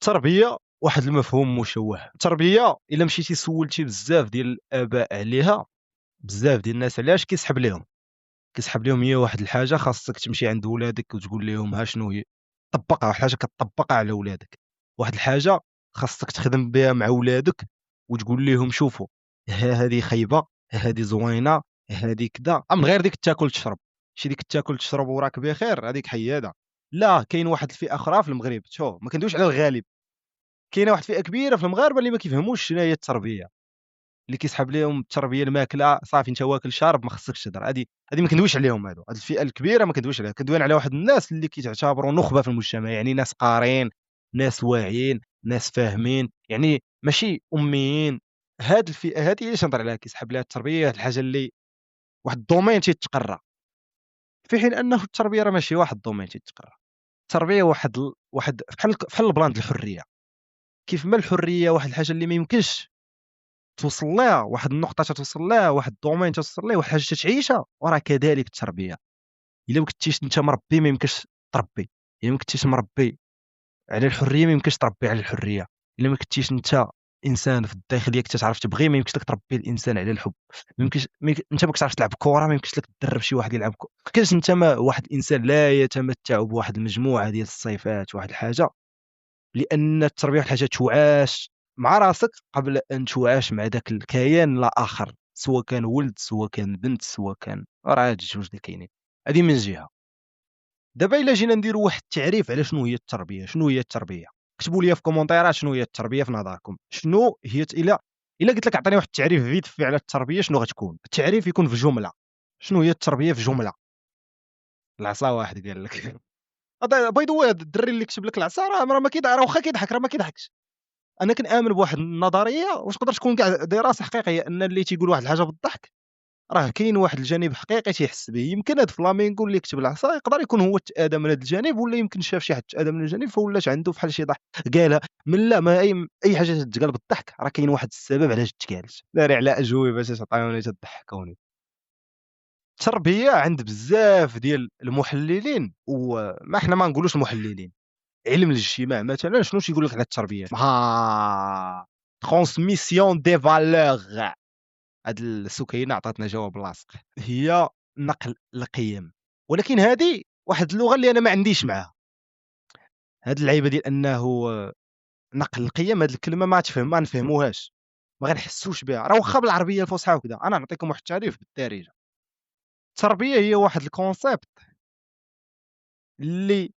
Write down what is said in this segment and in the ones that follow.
التربيه واحد المفهوم مشوه. التربيه الا مشيتي سولتي بزاف ديال الاباء عليها، بزاف ديال الناس علاش كيسحب لهم هي واحد الحاجه خاصك تمشي عند ولادك وتقول لهم ها شنو هي، طبقها واحد الحاجه كتطبقها على ولادك، واحد الحاجه خاصك تخدم بها مع ولادك وتقول لهم شوفوا ها هذه خايبه، ها هذه زوينه، ها هذه كذا، من غير ديك تاكل تشرب. شي ديك تاكل تشرب وراك بخير هذيك حياده. لا، كاين واحد الفئه اخرى في المغرب، شوف ما كندويش على الغالب، كاينه واحد الفئه كبيره في المغاربه اللي ما كيفهموش شنو هي التربيه، اللي كيسحب لهم التربيه الماكله صافي انت واكل شارب ما خصكش تهضر. هذه ما كندويش عليهم، هذه الفئه الكبيره ما كندويش عليها، كندوي على واحد الناس اللي كيتعتبروا نخبه في المجتمع، يعني ناس قارين، ناس واعيين، ناس فاهمين، يعني ماشي اميين. هاد الفئه هذه علاش نهضر عليها كيسحب لها التربيه، هاد الحاجه اللي واحد الدومين تيتقرا، في حين انه التربيه راه ماشي واحد الدومين تيتقرا. التربيه واحد بحال البلان ديال الحريه. كيف ما الحريه واحد الحاجه اللي ما يمكنش توصل لها، واحد النقطه توصل لها، واحد الدومين توصل ليه، واحد الحاجه تعيشها، وراه كذلك التربيه. الا ما كنتيش انت مربي ما يمكنش تربي، الا ما كنتيش مربي على الحريه ما يمكنش تربي على الحريه، الا ما كنتيش انت انسان في الداخل ديالك تعرف تبغي ما يمكنش لك تربي الانسان على الحب. ما يمكنش انت ما كتعرفش تلعب كره ما يمكنش لك تدرب شي واحد يلعب كره. ما كاينش انت ما واحد الانسان لا يتمتع بواحد المجموعه ديال الصفات واحد الحاجه، لان التربيه واحد الحاجه توعاش مع راسك قبل ان توعاش مع ذاك الكيان الاخر، سواء كان ولد سواء كان بنت سواء كان، راه هاد الجوج اللي كاينين. هذه من جهه. دابا الا جينا نديروا واحد التعريف على شنو هي التربيه، شنو هي التربيه، كتبوا لي في كومونتيرات شنو هي التربيه في نظركم، شنو هي الا قلت لك اعطيني واحد التعريف فيت في على التربيه شنو غتكون التعريف؟ يكون في جمله. شنو هي التربيه في جمله؟ العصا واحد قال لك. هذا باي ذا واي الدري اللي كتب لك العصا راه ما كيضحك، راه واخا كيضحك راه ما كيضحكش. انا كنامن بواحد النظريه واش تقدر تكون كاع دراسه حقيقيه، ان اللي تيقول واحد الحاجه بالضحك راه كاين واحد الجانب حقيقي تيحس به. يمكن هاد فلامينغو اللي كتب العصا يقدر يكون هو تآدى من هاد الجانب، ولا يمكن شاف شي حد تآدى من الجانب فولات عنده بحال شي ضحك قالها من لا ما اي حاجه تتقال بالضحك راه كاين واحد السبب علاش تقالت. داري على اجوبه تعطيوني تضحكوني. التربيه عند بزاف ديال المحللين، وما احنا ما نقولوش المحللين، علم الاجتماع مثلا شنو تيقول لك على التربيه؟ ترانسميسيون دي فالور. هاد السكينه عطاتنا جواب لاصق، هي نقل القيم. ولكن هذه واحد اللغه اللي انا ما عنديش معاها. هاد اللعيبه ديال انه نقل القيم، هاد الكلمه ما نفهموهاش، ما غنحسوش بها، راه واخا بالعربيه الفصحى وكذا. انا نعطيكم واحد التعريف بالدارجه. التربيه هي واحد الكونسيبت اللي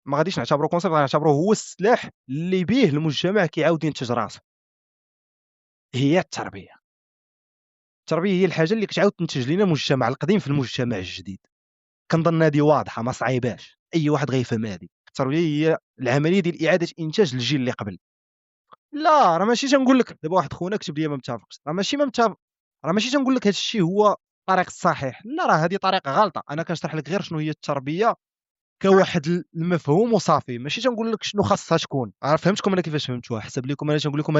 ما غاديش نعتبره كونسيبت، غنعتبره هو السلاح اللي به المجتمع كيعاود ينتج راسه. هي التربيه هي الحاجه اللي كتعاود تنتج لنا المجتمع القديم في المجتمع الجديد. كنظن هذه واضحه ما صعيباش، اي واحد غيفهم هذه. التربيه هي العمليه ديال اعاده انتاج الجيل اللي قبل. لا راه ماشي تنقول لك دابا واحد خونا كتب لي ما متفقش، راه ماشي ما متفق، راه ماشي تنقول لك هذا الشيء هو الطريق الصحيح، لا راه هذه طريقه غلطه. انا كنشرح لك غير شنو هي التربيه كواحد المفهوم وصافي، ماشي تنقول لك شنو خاصها تكون. راه فهمتكم انا كيفاش فهمتوها، حسب لكم انا تنقول لكم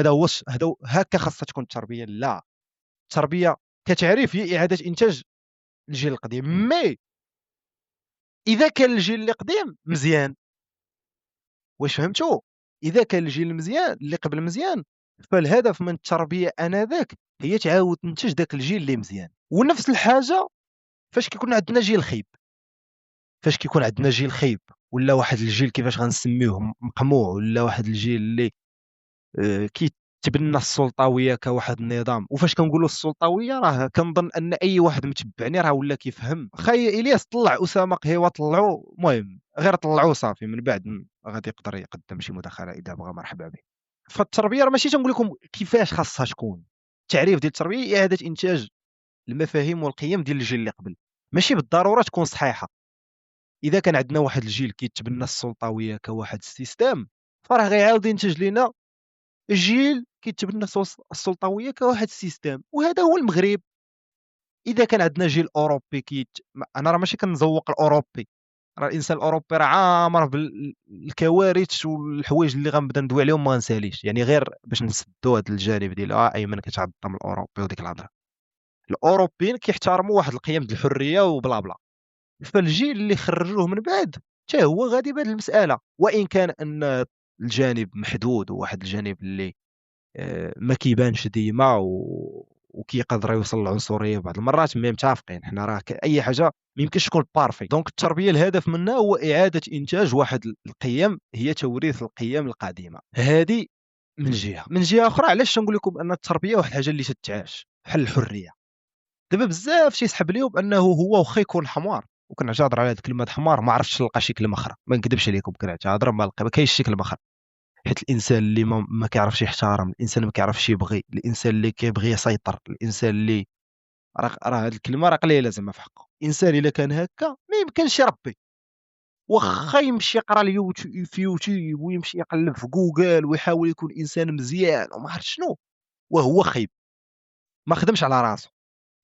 هكا خاصها تكون التربيه. لا، التربيه كتعريف هي اعاده انتاج الجيل القديم. مي اذا كان الجيل اللي قديم مزيان، واش فهمتوا؟ اذا كان الجيل مزيان اللي قبل مزيان، فالهدف من التربيه انذاك هي تعاود تنتج داك الجيل اللي مزيان. ونفس الحاجه فاش كيكون عندنا جيل خايب، فاش كيكون عندنا جيل خايب ولا واحد الجيل كيفاش غنسميوه مقموع، ولا واحد الجيل اللي كيتبنى السلطويه كواحد النظام. وفاش كنقولوا السلطويه راه كنظن ان اي واحد متبعني راه ولا كيفهم. خاي الياس طلع اسامه قهيوه طلعوا، المهم غير طلعوه صافي، من بعد غادي يقدر يقدم شي مداخله اذا بغى مرحبا به. فالتربيه راه ماشي تنقول لكم كيفاش خاصها تكون. التعريف ديال التربيه هي اعاده انتاج المفاهيم والقيم ديال الجيل اللي قبل، ماشي بالضروره تكون صحيحه. اذا كان عندنا واحد الجيل كيتبنى السلطويه كواحد السيستم، فراه غيعاود ينتج لنا جيل كيتبنى السلطويه كواحد السيستم، وهذا هو المغرب. اذا كان عندنا جيل اوروبي انا راه ماشي كنزوق الاوروبي، راه الانسان الاوروبي راه عامر بالكوارث والحوايج اللي غنبدا ندوي عليهم ما غنساليش، يعني غير باش نسدوا هذا الجانب ديال ايمن كتعظم الاوروبي وديك الهضره. الاوروبيين كيحترموا واحد القيم ديال الحريه وبلا بلا، فالجيل اللي خرجوه من بعد حتى هو غادي بهذه المساله. وان كان ان الجانب محدود، وواحد الجانب اللي ما كيبانش ديما وكيقدر يوصل للعنصريه بعض المرات. مي متفقين حنا راه اي حاجه ما يمكنش تكون بارفي. دونك التربيه الهدف منها هو اعاده انتاج واحد القيم، هي توريث القيم القديمه. هذه من جهه. من جهه اخرى، علاش تنقول لكم ان التربيه واحد الحاجه اللي تتعاش بحال الحريه؟ دابا بزاف تيسحب ليهم بانه هو واخا يكون حمار، وكنعتذر على هذه الكلمه حمار، ما عرفتش نلقى شي كلمه اخرى، ما نكذبش عليكم، كنعتذر ما كاينش شي كلمه اخرى. حيت الانسان اللي ما كيعرفش يحترم، الانسان اللي ما كيعرفش يبغي، الانسان اللي كيبغي يسيطر، الانسان اللي راه هذه الكلمه راه قليله زعما في حقه. الانسان الا كان هكا ما يمكنش يربي، واخا يمشي يقرا في يوتيوب ويمشي يقلب في جوجل ويحاول يكون انسان مزيان وما عرفت شنو، وهو خايب، ما خدمش على راسه.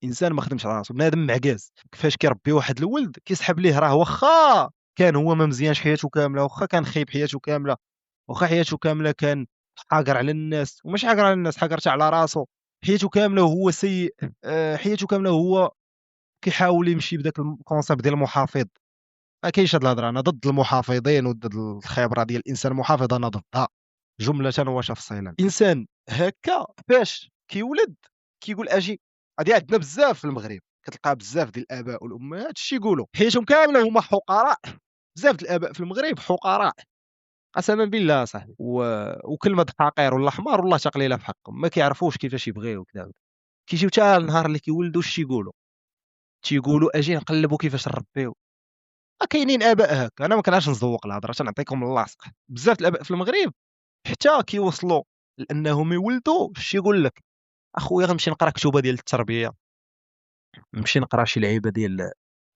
انسان ما خدمش على راسه، بنادم معكاز. كيفاش كيربي واحد الولد كيسحب ليه، راه واخا كان هو ما مزيانش حياته كامله، واخا كان خايب حياته كامله، واخا حياته كامله كان حاقر على الناس، ومش حاقر على الناس، حاقر حتى على راسه، حياته كامله وهو سيء، حياته كامله هو كيحاول يمشي بداك الكونسيبت ديال المحافظ. ما كاينش هاد الهضره، انا ضد المحافظين وضد الخبره ديال الانسان المحافظ، انا ضدها جمله وتفصيلا. الانسان هكا فاش كيولد كيقول اجي. هادي عندنا بزاف في المغرب، كتلقى بزاف ديال الاباء والامهات شي يقولوا حياتهم كامله هما حقراء. بزاف ديال الاباء في المغرب حقراء، قسما بالله صاحبي، وكلمه حقير ولا حمار والله تقليله في حقهم، ما كيعرفوش كيفاش يبغيو وكذا. كيجيو حتى النهار اللي كيولدوا شي يقولوا، تيقولوا اجي نقلبوا كيفاش نربيو. كاينين اباء هكا، انا ما كنعرفش نزوق الهضره، تنعطيكم اللاصق. بزاف د الاباء في المغرب حتى كيوصلوا لانهم يولدوا شي يقول لك اخويا غنمشي نقرا كتوبه ديال التربيه، نمشي نقرا شي لعيبه ديال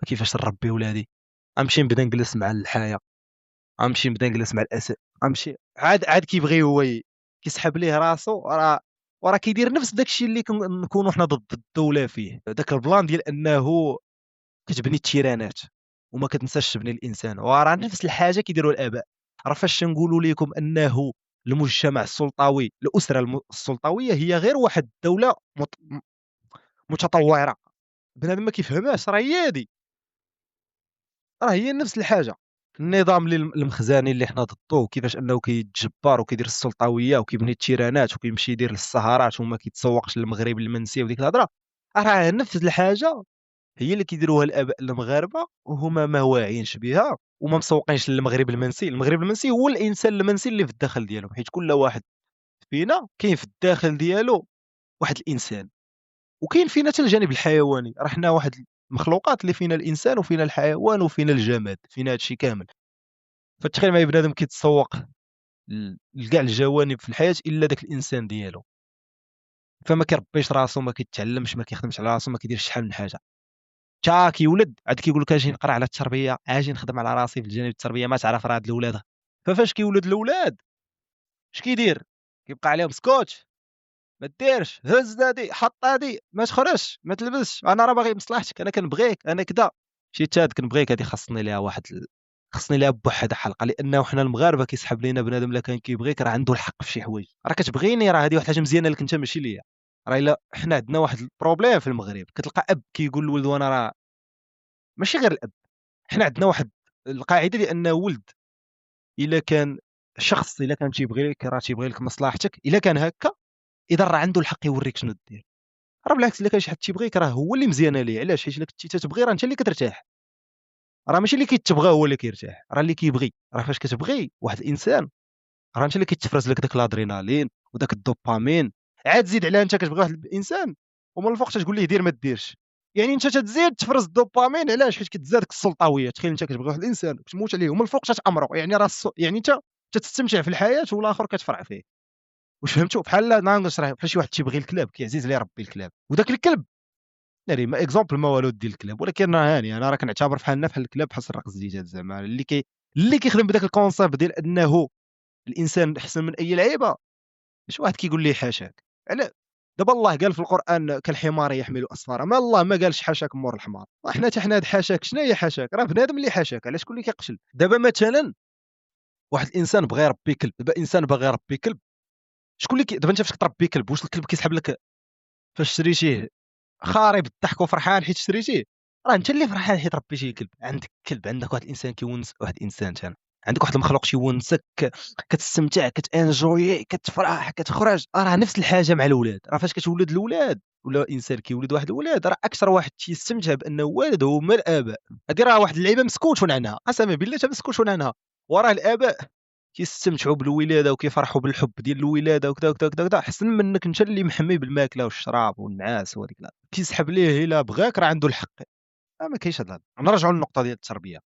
كيفاش نربي ولادي، غنمشي نبدا نجلس مع الحياه، غنمشي نبدا نجلس مع الاسد، غنمشي عاد كيبغي هو كيسحب ليه راسو. وراه كيدير نفس داكشي اللي كنكونوا حنا ضد الدوله فيه، داك البلان ديال انه كتبني التيرانات وما كتنساش تبني الانسان، وراه نفس الحاجه كيديروا الاباء. راه فاش نقولوا لكم انه المجتمع السلطوي، الاسره السلطويه هي غير واحد الدوله متطوره، بنادم ما كيفهمهاش، راه هي هادي، راه هي نفس الحاجه. النظام اللي المخزاني اللي حنا ضدوه، كيفاش انه كيتجبر وكيدير السلطويه وكيبني التيرانات وكيمشي يدير للسهرات وما كيتسوقش للمغرب المنسي وديك الهضره، راه نفس الحاجه هي اللي كيديروها الاباء المغاربه، وهما ما واعيينش بها وما مسوقينش للمغرب المنسي. المغرب المنسي هو الانسان المنسي اللي في الداخل ديالهم، حيت كل واحد فينا كاين في الداخل ديالو واحد الانسان، وكاين فينا حتى الجانب الحيواني. راه حنا واحد المخلوقات اللي فينا الانسان وفينا الحيوان وفينا الجماد، فينا هادشي كامل. فتخيل معايا بنادم كيتسوق لكاع الجوانب في الحياه الا داك الانسان ديالو، فما كيربيش راسو، ما كيتعلمش، ما كيخدمش على راسو، ما كيديرش شحال من حاجه. تا كيولد عاد كيقول لك اجي نقرا على التربيه، اجي نخدم على راسي في الجانب التربيه. ما تعرف راه هاد الاولاد، ففاش كيولد الاولاد اش كيدير؟ كيبقى عليهم سكوت، ما ديرش، هز هادي، حط هادي، ما تخرجش، ما تلبسش، انا راه باغي مصلحتك، انا كنبغيك، انا كذا. شي تاد كنبغيك، هادي خاصني ليها خاصني ليها بوحدها حلقه، لانه حنا المغاربه كيسحب لينا بنادم الا كان كيبغيك راه عنده الحق في شي حوايج. راه كتبغيني، راه هادي واحد الحاجه مزيانه لك انت ماشي ليا. راه الا حنا عندنا واحد البروبليم في المغرب، كتلقى اب كيقول لولده وانا راه ماشي غير الاب، حنا عندنا واحد القاعده ديال ان ولد الا كان شخص الا كان تيبغي لك، راه تيبغي لك مصلحتك، الا كان هكا اذا راه عنده الحق يوريك شنو دير. راه بالعكس، الا كان شي حد تيبغيك راه هو اللي مزيانه ليه. علاش؟ حيت الا كنتي تتبغي راه انت اللي كترتاح، راه ماشي اللي كيتبغى هو اللي كيرتاح، راه اللي كيبغي. راه فاش كتبغي واحد الانسان راه انت اللي كيتفرز لك داك الادرينالين وداك الدوبامين. عاد زيد على انت كتبغي واحد الانسان ومن الفوق تقول ليه دير ما ديرش، يعني انت تزيد تفرز الدوبامين. علاش؟ حيت كتزاد ديك السلطويه. تخيل انت كتبغي واحد الانسان كتموت عليه ومن الفوق تتامره، يعني راه يعني انت تستمتع في الحياه والاخر كتفرع فيه. واش فهمتوا؟ بحال نشرح بحال شي واحد تيبغي الكلاب كيعزيز عليه يربي الكلاب، وداك الكلب ناري ما اكزومبل ما والو ديال الكلاب، ولكن راه هاني انا راه كنعتبر بحالنا بحال الكلاب، بحال سراق الزيتات زعما اللي كيخدم بداك الكونسيبت ديال انه الانسان احسن من اي لعيبه. شي واحد كيقول لي حاشاك، على دابا الله قال في القران كالحمار يحمل اسفارا، ما الله ما قالش حاشاك مور الحمار. حنا حتى حنا هاد حاشاك، شنو هي حاشاك؟ راه بنادم اللي حاشاك. علاش شكون اللي كيقتل؟ دابا مثلا واحد الانسان بغى يربي كلب، دابا انسان باغي يربي كلب، شكون اللي دابا انت فاش كتربي كلب واش الكلب كيسحب لك فاش شريتيه خارب الضحك وفرحان حيت شريتيه؟ راه انت اللي فرحان حيت ربيتي كلب. عندك كلب، عندك واحد الانسان كيونس واحد الانسان ثاني. عندك واحد المخلوق تيونسك، كتستمتع، كتانجوي، كتفرح، كتخرج. راه نفس الحاجه مع الاولاد. راه فاش كتولد الاولاد ولا انسان كيولد واحد الولاد، راه اكثر واحد تيستمتع بانه والد هما الاباء. هذه راه واحد اللعيبه مسكوتون عنها، قسما بالله مسكوتون عنها. وراه الاباء كيستمتعوا بالولاده وكيفرحوا بالحب ديال الولاده وكذا وكذا وكذا وكذا، احسن منك انت اللي محمي بالماكله والشراب والنعاس وهذيك. لا كيسحب ليه الا بغاك راه عنده الحق. ما كاينش هذا. نرجعوا للنقطه ديال التربيه.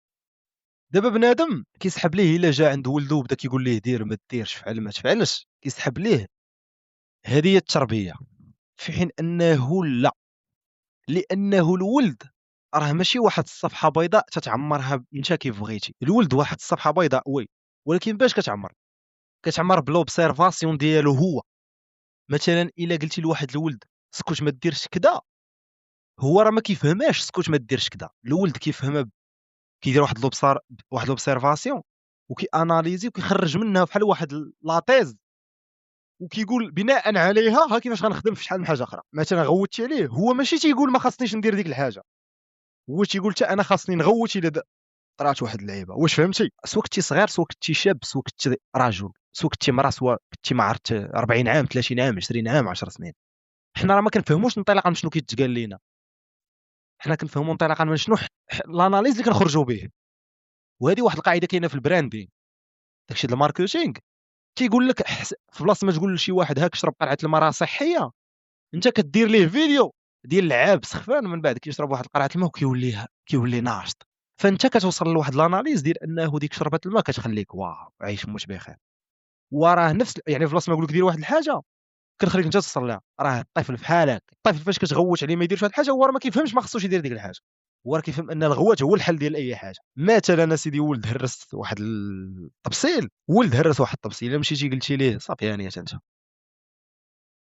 دابا بنادم كيسحب ليه الا جا عند ولده وبدا كيقول ليه دير ما ديرش، فعل ما تفعلش، كيسحب ليه. هذه هي التربيه. في حين انه لا، لانه الولد راه ماشي واحد الصفحه بيضاء تتعمرها انت كيف بغيتي. الولد واحد الصفحه بيضاء وي، ولكن باش كتعمر؟ كتعمر بلوبسيرفاسيون ديالو هو. مثلا الا قلتي لواحد الولد اسكت ما ديرش كذا، هو راه ما كيفهماش اسكت ما ديرش كذا. الولد كيفهمها كيدير واحد لوبسيرفاسيون وكي اناليزي وكيخرج منها بحال واحد لاطيز، وكيقول بناء عليها ها كيفاش غنخدم في شحال من حاجه اخرى. مثلا غوتي عليه، هو ماشي تيقول ما خاصنيش ندير ديك الحاجه، هو تيقول حتى انا خاصني نغوت الا طرات واحد اللعيبه. واش فهمتي؟ سواء كنتي صغير، سواء كنتي شاب، سواء كنتي راجل، سواء كنتي مرا، سواء كنتي ما عرفت 40 عام 30 عام 20 عام 10 سنين، حنا راه ما كنفهموش انطلاقا من شنو كيتقال لينا. حنا كنفهموا انطلاقا من شنو الاناليز اللي كنخرجوا به. وهذه واحد القاعده كاينه في البراندين، داكشي ديال الماركتينغ. تيقول لك في بلاصه ما تقول لشي واحد هاك شرب قرعه الماء راه صحيه، انت كدير ليه فيديو ديال لعاب سخفان من بعد كيشرب واحد قرعه الماء وكيولي ناشط. فانت كتوصل لواحد الاناليز ديال انه ديك شربة الماء كتخليك واو عايش موت بخير. وراه نفس يعني في بلاصه ما نقول لك دير واحد الحاجه كنخليك انت توصل لها. راه الطفل بحالك، الطفل فاش كتغوت عليه ما يديرش واحد الحاجه هو راه ما كيفهمش ما خصوش يدير ديك الحاجه. هو راه كيفهم ان الغوات هو الحل ديال اي حاجه. مثلا اسيدي ولد هرس واحد الطبسيل، ولد هرس واحد الطبسيل، الا مشيتي قلتي ليه صافي هانيه انت.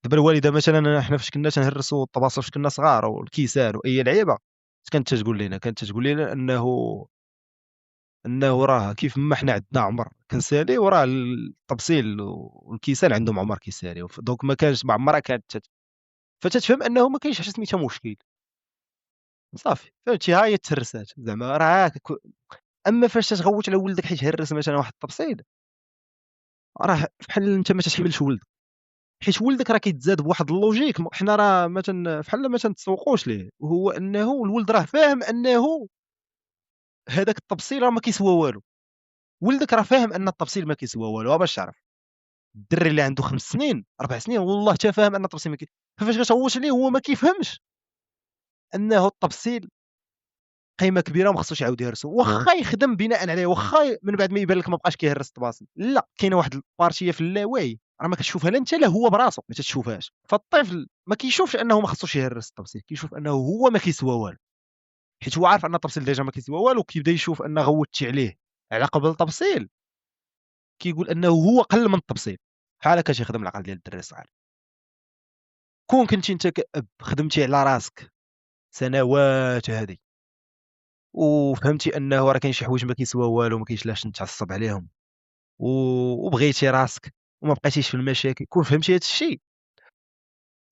دابا الوالده مثلا حنا فاش كنا تنهرسوا الطباصه فاش كنا صغار والكيسان واي لعيبه، كانت تقول لنا انه راه كيف ما حنا عندنا عمر كنسالي وراه الطبسيل والكيسان عندهم عمر كيسالي. دونك ما كانش مع عمرها كانت فتتفهم انه ما كاينش حاجه سميتها مشكل. صافي فهمتي، ها هي تهرسات زعما راه اما فاش تغوت على ولدك حيت هرس مثلا واحد التبسيط، راه بحال انت ما تحملش ولدك، حيت ولدك راه كيتزاد بواحد اللوجيك. حنا راه مثلا بحال ما تنتسوقوش ليه، وهو انه الولد راه فاهم انه هذاك التبصيل راه ما كيسوى والو. ولدك راه فاهم ان التبصيل ما كيسوى والو باش تعرف. الدري اللي عنده 5 سنين 4 سنين والله حتى فاهم ان التبصيل ما فاش كتغوت عليه هو ما كيفهمش انه التبصيل قيمه كبيره وما خصوش يعاود يهرسو. واخا يخدم بناء عليه، واخا من بعد ما يبان لك ما بقاش كيهرس الطباصل، لا كاينه واحد البارتيه في اللاوعي راه ما كتشوفها لا انت لا هو براسو ما تشوفهاش. فالطفل ما كيشوفش انه ما خصوش يهرس التبصيل، كيشوف انه هو ما كيسوى والو، حيت هو عارف ان التبصيل ديجا ما كيسوى والو. كيبدا يشوف ان غوتي عليه على قبل التبصيل كيقول انه هو قل من التبصيل. بحال هكا تيخدم العقل ديال الدري الصغير. كون كنتي انت كأب خدمتي على راسك سنوات هذه وفهمتي انه راه كاين شي حوايج ما كيسوا والو، ما كاينش لاش نتعصب عليهم، وبغيتي راسك وما بقيتيش في المشاكل، كون فهمتي هذا الشيء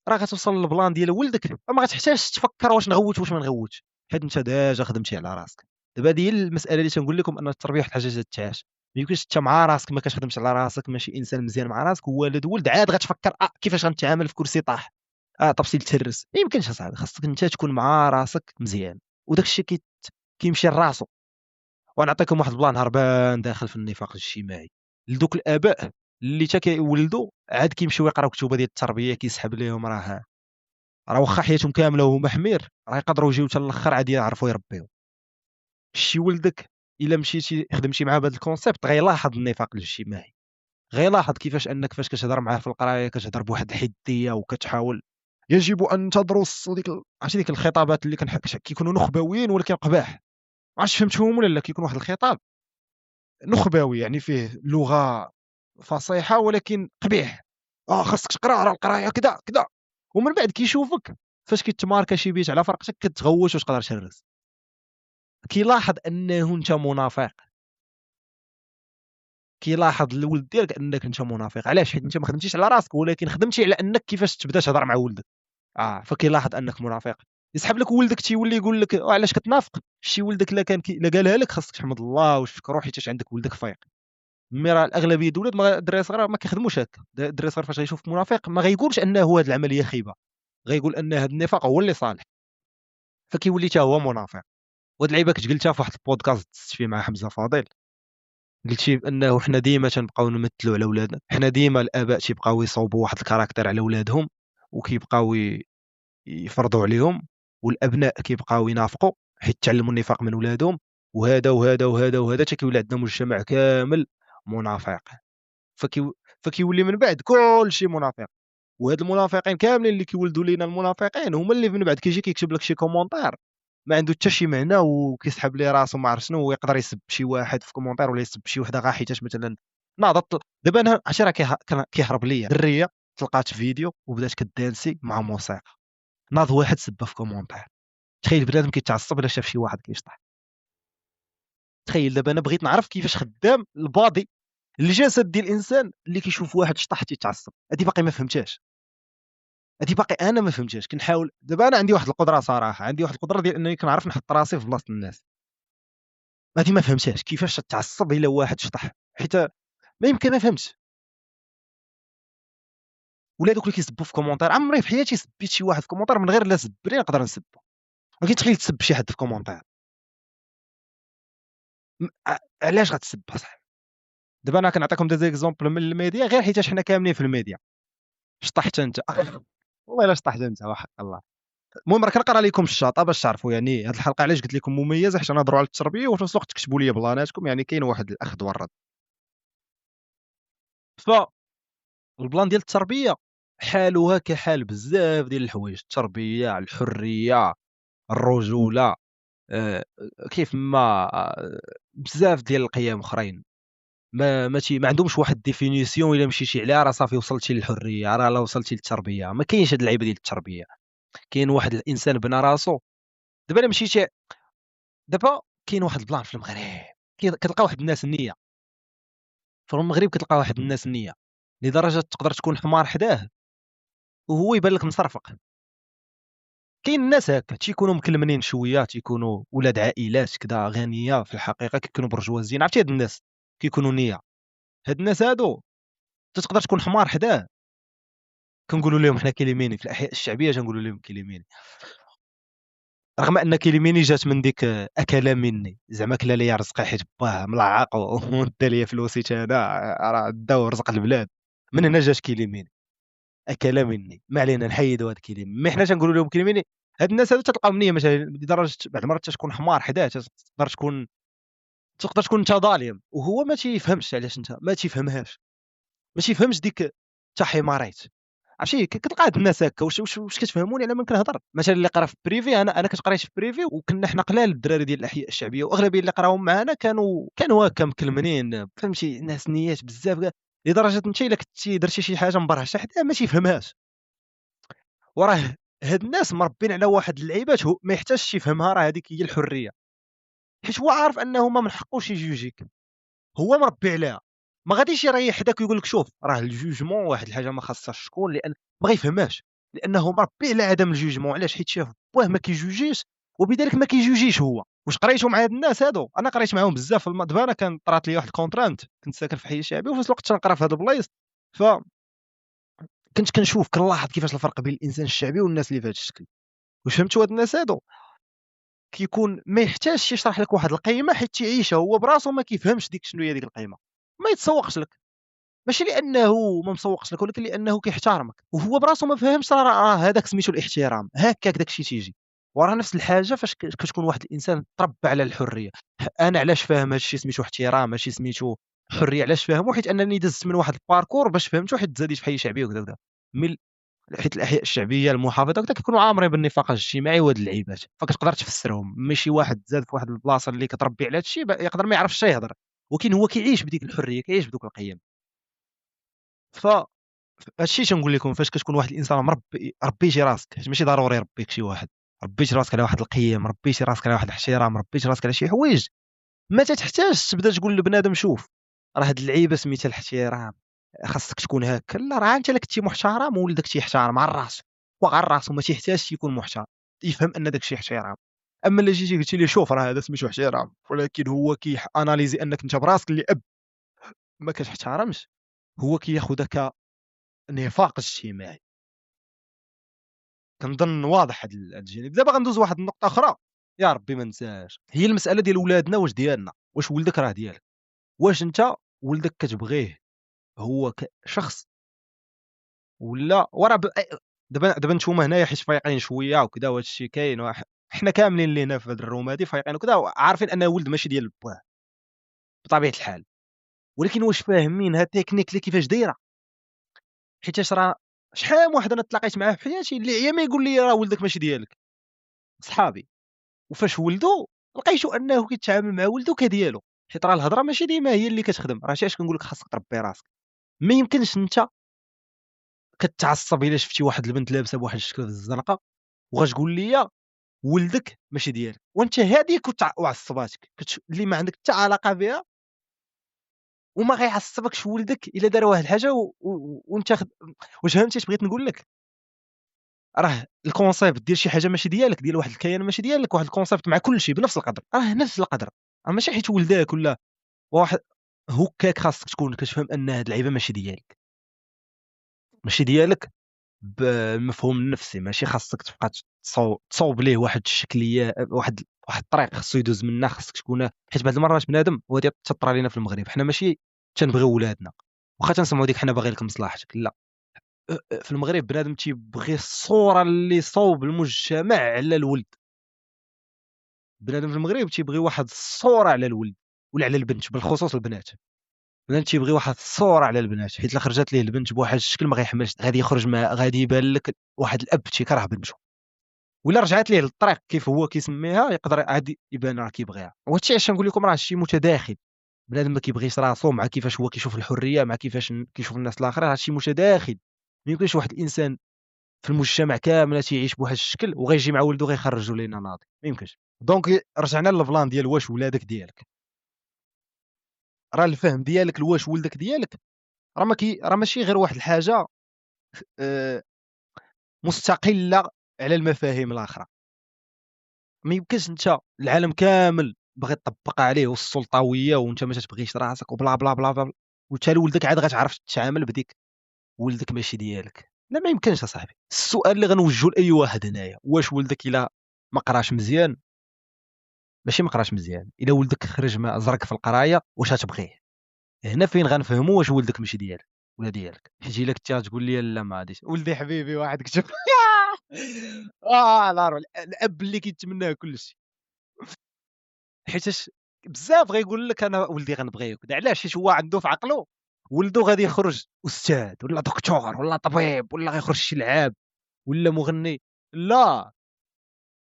راه غتوصل للبلان ديال ولدك ما غتحتاجش تفكر واش نغوت واش ما نغوتش، حيت انت ديجا خدمتي على راسك. دابا هذه هي المساله اللي تنقول لكم ان التربيه واحد الحاجه تتعاش. ما يمكنش انت مع راسك ما كتخدمش على راسك، ماشي انسان مزيان مع راسك، ووالد ولد عاد غتفكر كيفاش غنتعامل في كرسي طاح طبسيل تهرس. ما يمكنش اصاحبي، خاصك انت تكون مع راسك مزيان وداك الشيء كيمشي لراسو. ونعطيكم واحد البلان هربان داخل في النفاق الاجتماعي لدوك الاباء اللي تا كيولدوا عاد كيمشيو يقراو كتب ديال التربيه كيسحب ليهم راه واخا حياتهم كامله وهما حمير راه يقدروا يجيو حتى الاخر عاد يعرفوا يربيو. شي ولدك الا مشيتي خدمتي معاه بهذا الكونسيبت غيلاحظ النفاق الاجتماعي، غيلاحظ كيفاش انك فاش كتهضر معاه في القرايه كتهضر بواحد الحديه وكتحاول يجب ان تدرس وديك عرفتي ديك الخطابات اللي كيكونوا نخبويين ولكن قباح. ما عرفتش فهمتهم ولا لا. كيكون واحد الخطاب نخبوي يعني فيه لغه فصيحه ولكن قبيح. خاصك تقرا راه القرايه كذا كذا، ومن بعد كيشوفك فاش كيتماركا شي بيت على فرقتك كتغوش واش تقدر تهرس. كيلاحظ انه انت منافق، كيلاحظ الولد ديالك انك انت منافق. علاش؟ حيت انت ما خدمتيش على راسك ولكن خدمتي على انك كيفاش تبدا تهضر مع ولدك. فكيلاحظ انك منافق. يسحب لك ولدك تيولي يقول لك علاش كتنافق شي ولدك لا كان لا قالها لك خاصك تحمد الله وتشكرو حيت عندك ولدك فايق. مي راه الاغلبيه د الولاد الدراري الصغار ما كيخدموش هكا. الدراري الصغير فاش غيشوف منافق ما غيقولش انه هذه العمليه خيبه، غيقول ان هذا النفاق هو اللي صالح، فكيولي حتى هو منافق. وهاد اللعيبه كنت قلتها في واحد البودكاست دزت فيه مع حمزه فاضل، قلت شي انه حنا ديما تنبقاو نمثلوا على ولادنا، حنا ديما الاباء تيبقاو يصوبوا واحد الكاركتر على ولادهم وكيبقاو يفرضوا عليهم، والابناء كيبقاو ينافقوا حيت تعلموا النفاق من ولادهم، وهذا وهذا وهذا وهذا حتى كيولي عندنا مجتمع كامل منافق. فكي فكيولي من بعد كلشي منافق. وهاد المنافقين كاملين اللي كيولدوا لينا المنافقين هما اللي من بعد كيجي كيكتب لك شي كومونتير ما عنده حتى شي معنى وكيسحب ليه راسو ما عرف شنو، ويقدر يسب شي واحد في كومونتير ولا يسب شي وحده غا حيتاش مثلا ناضت. دابا انا عرفتي راه كيهرب ليا دريه تلقات فيديو وبدات كدانسي مع موسيقى، ناض واحد سبها في كومونتير. تخيل بنادم كيتعصب الا شاف شي واحد كيشطح. تخيل دابا انا بغيت نعرف كيفاش خدام البادي، الجسد ديال الانسان اللي كيشوف واحد شطح تيتعصب. هادي باقي ما فهمتهاش، هادي باقي انا ما فهمتهاش. كنحاول دابا انا عندي واحد القدره صراحه، عندي واحد القدره ديال انني كنعرف نحط راسي في بلاصه الناس. هادي ما فهمتهاش كيفاش تعصب الا واحد شطح، حيت ما يمكن ما فهمتش. ولا دوك اللي كيسبوا في كومونتير، عمري في حياتي سبيت شي واحد في كومونتير من غير لا سبني نقدر نسبو. ولكن تخيل تسب شي حد في كومونتير، علاش غتسب اصاحبي؟ دابا انا كنعطيكم دي زيكزومبل من الميديا غير حيت حنا كاملين في الميديا. شطحت انت والله الا شطحت انت وحق الله. المهم راه كنقرا لكم الشاطه باش تعرفوا يعني هذه الحلقه علاش قلت لكم مميزه، حيت نهضروا على التربيه وفي نفس الوقت تكتبوا لي بلاناتكم، يعني كاين واحد الاخذ والرد. فالبلان ديال التربيه حالها كحال بزاف ديال الحوايج، التربيه، الحريه، الرجوله، آه، كيف ما بزاف ديال القيم اخرين. ما عندهمش واحد ديفينيسيون الا مشيتي عليها راه صافي وصلتي للحريه، راه لا وصلتي للتربيه. ما كاينش هاد اللعيبه ديال التربيه. كاين واحد الانسان بنى راسو. دابا الا مشيتي دابا كاين واحد البلان في المغرب، كتلقى واحد الناس النيه في المغرب، كتلقى واحد الناس النيه لدرجه تقدر تكون حمار حداه وهو يبان لك مصرفق. كاين الناس هكا تيكونوا مكلمنين شويه، تيكونوا ولاد عائلات كذا غنيه، في الحقيقه كيكونوا برجوازيين. عرفتي هاد الناس كيكونوا نيه. هاد الناس هادو تقدر تكون حمار حداه. كنقولوا لهم حنا كيليميني في الاحياء الشعبيه، تنقولوا لهم كيليميني، رغم ان كيليميني جات من ديك اكل مني، زعما كلا ليا رزقي حيت باه ملعق ودا ليا فلوسي انا راه دا ورزق البلاد. من هنا جات كيليميني، اكل مني. ما علينا نحيدوا هاد كيليميني. مي حنا تنقولوا لهم كيليميني. هاد الناس هادو تلقاهم نيه مثلا لدرجه بعض المرات تكون حمار حداه، تقدر تكون انت ظالم وهو ما تيفهمش علاش انت ما تيفهمهاش، ما تيفهمش ديك انت حماريت. عرفتي كتلقى هاد الناس هكا. واش كتفهموني على من كنهضر؟ مثلا اللي قرا في بريفي، انا كنت قريت في بريفي وكنا حنا قلال الدراري ديال الاحياء الشعبيه، واغلبيه اللي قراهم معنا كانوا هكا مكلمنين، فهمتي، ناس نيات بزاف كاع. لدرجه انت الا كنتي درتي شي حاجه مبرهشه حتى ما تيفهمهاش. وراه هاد الناس مربين على واحد اللعيبات هو ما يحتاجش يفهمها، راه هذيك هي الحريه. حيت هو عارف انه ما من حقوش يجوجيك، هو مربي عليها. ما غاديش يريح حداك ويقول لك شوف راه الجوجمون واحد الحاجه ما خاصهاش شكون، لان ما غيفهمهاش، لانه مربي على عدم الجوجمون. علاش؟ حيت شاف باه ما كيجوجيش وبذلك ما كيجوجيش هو. واش قريتوا مع هاد الناس هادو؟ انا قريت معاهم بزاف في دابا انا كان طرات لي واحد الكونترانت، كنت ساكن في حي الشعبي وفي نفس الوقت تنقرا في هاد البلايص. فكنت كنشوف كنلاحظ كيفاش الفرق بين الانسان الشعبي والناس اللي في هذا الشكل. واش فهمتوا هاد الناس هادو كيكون ما يحتاجش يشرح لك واحد القيمه حيت تعيشها هو براسو، ما كيفهمش ديك شنو هي ديك القيمه، ما يتسوقش لك. ماشي لانه ما مسوقش لك، ولكن لانه كيحترمك وهو براسو ما فهمش راه هذاك سميتو الاحترام. هكاك داكشي تيجي. وراه نفس الحاجه فاش كتكون واحد الانسان تربى على الحريه. انا علاش فاهم هذا الشيء سميتو احترام، ماشي سميتو حريه؟ علاش فاهمو؟ حيت انني دزت من واحد الباركور باش فهمتو، حيت تزاديت في حي شعبي وكذا وكذا. من حيت الاحياء الشعبيه المحافظه وكذا كيكونوا عامرين بالنفاق الاجتماعي وهاد اللعيبات، فكتقدر تفسرهم. ماشي واحد زاد في واحد البلاصه اللي كتربي على هذا الشيء يقدر ما يعرفش يهضر، ولكن هو كيعيش بديك الحريه، كيعيش بدوك القيم. ف هادشي تنقول لكم، فاش كتكون واحد الانسان مربي، ربيتي راسك، حيت ماشي ضروري يربيك شي واحد، ربيتي راسك على واحد القيم، ربيتي راسك على واحد الاحترام، ربيتي راسك على شي حوايج، ما تحتاجش تبدا تقول لبنادم شوف راه هاد اللعيبه سميتها الاحترام، خاصك تكون هكا. لا، راه انت الا كنتي محترم ولدك تيحترم على راسو وعلى راسو، ما تيحتاجش يكون محترم. يفهم ان داك الشيء احترام. اما الا جيتي قلتي لي شوف راه هذا سميتو احترام، ولكن هو اناليزي انك انت براسك اللي اب ما كتحترمش، هو كياخذها كنفاق اجتماعي. كنظن واضح هذا الجانب. دابا غندوز واحد النقطه اخرى، يا ربي ما ننساهاش، هي المساله ديال ولادنا. واش ديالنا، واش ولدك راه ديالك، واش انت ولدك كتبغيه هو كشخص ولا وراه دابا نتوما هنايا حيت فايقين شويه وكذا وهذا الشيء كاين حنا كاملين اللي هنا في هذا الروم هذه فايقين وكذا عارفين ان ولد ماشي ديال باه بطبيعه الحال، ولكن واش فاهمينها تكنيكلي كيفاش دايره؟ حيتاش راه شحال من واحد انا تلاقيت معاه في حياتي اللي عيا ما يقول لي راه ولدك ماشي ديالك، صحابي، وفاش ولدو لقيتو انه كيتعامل مع ولدو كديالو، حيت راه الهضره ماشي ديما هي اللي كتخدم. راه علاش كنقول لك خاصك تربي راسك. ما يمكنش انت كتعصب الا شفتي واحد البنت لابسه بواحد الشكل الزنقه وغتقول لي ولدك ماشي ديالك، وانت هذيك وعصباتك اللي ما عندك حتى علاقه بها، وما غيعصبكش ولدك الا دار واحد الحاجه وانت واش فهمتي اش بغيت نقول لك؟ راه الكونسيبت ديال شي حاجه ماشي ديالك، ديال واحد الكيان ماشي ديالك، واحد الكونسيبت مع كل شيء بنفس القدر، راه نفس القدر. راه ماشي حيت ولداك ولا واحد هكاك خاصك تكون كتفهم ان هاد اللعيبه ماشي ديالك، ماشي ديالك بالمفهوم النفسي. ماشي خاصك تبقى تصوب ليه واحد الشكليه، واحد الطريق خصو يدوز منها، خاصك تكون. حيت بعض المرات بنادم، وهذه تطرى علينا في المغرب، حنا ماشي تنبغيو ولادنا واخا تنسمعوا ديك حنا باغي لك مصلحتك، لا. في المغرب بنادم تيبغي الصوره اللي صوب المجتمع على الولد. بنادم في المغرب تيبغي واحد الصوره على الولد ولا على البنت، بالخصوص البنات. بنادم تيبغي واحد الصوره على البنات، حيت الا خرجت ليه البنت بواحد الشكل ما غيحملش، غادي يخرج غادي يبان لك واحد الاب تيكره بنته، ولا رجعت ليه للطريق كيف هو كيسميها يقدر عادي يبان راه كيبغيها. وهادشي علاش نقول لكم راه شي متداخل. بنادم ما كيبغيش راسو مع كيفاش هو كيشوف الحريه، مع كيفاش كيشوف الناس الاخرين، هادشي متداخل. ما يمكنش واحد الانسان في المجتمع كامل تيعيش بواحد الشكل وغيجي مع ولده غيخرجوا لينا ناضي، ما يمكنش. دونك رجعنا للبلان ديال واش ولادك ديالك. راه الفهم ديالك لواش ولدك ديالك راه ماشي غير واحد الحاجه آه، مستقله على المفاهيم الاخرى. ما يمكنش انت العالم كامل باغي تطبق عليه والسلطويه وانت ما تبغيش راسك وبلا بلا بلا بلا، وانت لولدك عاد غتعرف تتعامل بديك ولدك ماشي ديالك. لا ما يمكنش اصاحبي. السؤال اللي غنوجهو لاي واحد هنايا، واش ولدك الا ما قراش مزيان، ماشي ما قراش مزيان، الا ولدك خرج ما زرق في القرايه واش غتبغيه؟ هنا فين غنفهموا واش ولدك ماشي ديالك ولا ديالك. حيت الا كنتي غتقول لي لا ما غاديش ولدي حبيبي واحد كتب نار الاب اللي كيتمناه كلشي. حيتاش بزاف غيقول لك انا ولدي غنبغيه وكذا، علاش؟ حيت هو عنده في عقله ولده غادي يخرج استاذ ولا دكتور ولا طبيب ولا غيخرج شي لعاب ولا مغني. لا،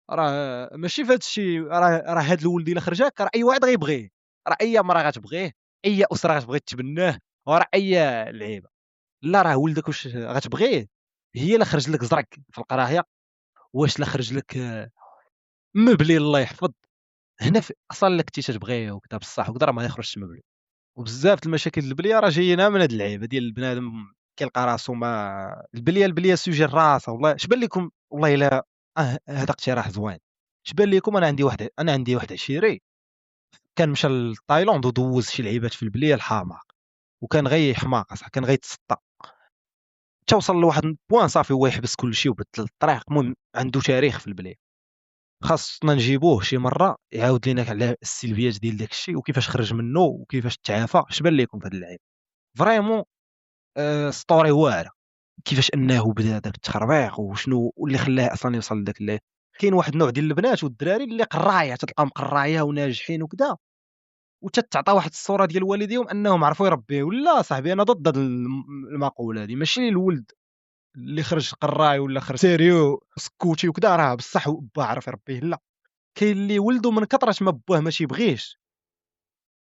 راه ماشي في هذا الشيء. راه هاد الولد الا خرجاك راه اي واحد غيبغيه، راه اي مرا غتبغيه، اي اسره غتبغي تبناه، وراه اي لعيبه. لا، راه ولدك واش غتبغيه هي الا خرج لك زرق في القرايه، واش لا خرج لك مبلي الله يحفظ. هنا اصلا الا كنتي تتبغيه وكذا بصح وكذا راه ما يخرجش مبلي. وبزاف المشاكل البليه راه جايين من هاد اللعيبه ديال البنادم كيلقى راسو ما البليه سوجي الراس. والله اش بان لكم؟ والله الا هذا اقتراح زوين. اش بان لكم؟ انا عندي واحد عشيري كان مشى لتايلاند ودوز شي لعيبات في البليه الحماق، وكان غير حماق صح، كان غيتسطى حتى وصل لواحد البوان صافي هو يحبس كل شيء وبدل الطريق. المهم عنده تاريخ في البليه، خاصنا نجيبوه شي مره يعاود لينا على السلبيات ديال داك الشيء وكيفاش خرج منه وكيفاش تعافى. اش بان لكم في هذا اللعيب؟ فريمون ستوري واعره، كيفاش انه بدا داك التخربيق وشنو اللي خلاه اصلا يوصل لذاك اللي. كاين واحد النوع ديال البنات والدراري اللي قرايه تلقاهم قرايه وناجحين وكذا، وتتعطى واحد الصوره ديال والديهم انهم عرفوا يربيو. لا صاحبي، انا ضد هاد المقوله هذه. ماشي الولد اللي خرج قراي ولا خرج سيريو سكوتي وكذا راه بصح با عرف يربيه. لا، كاين اللي ولده من كثره ما باه ما تيبغيش،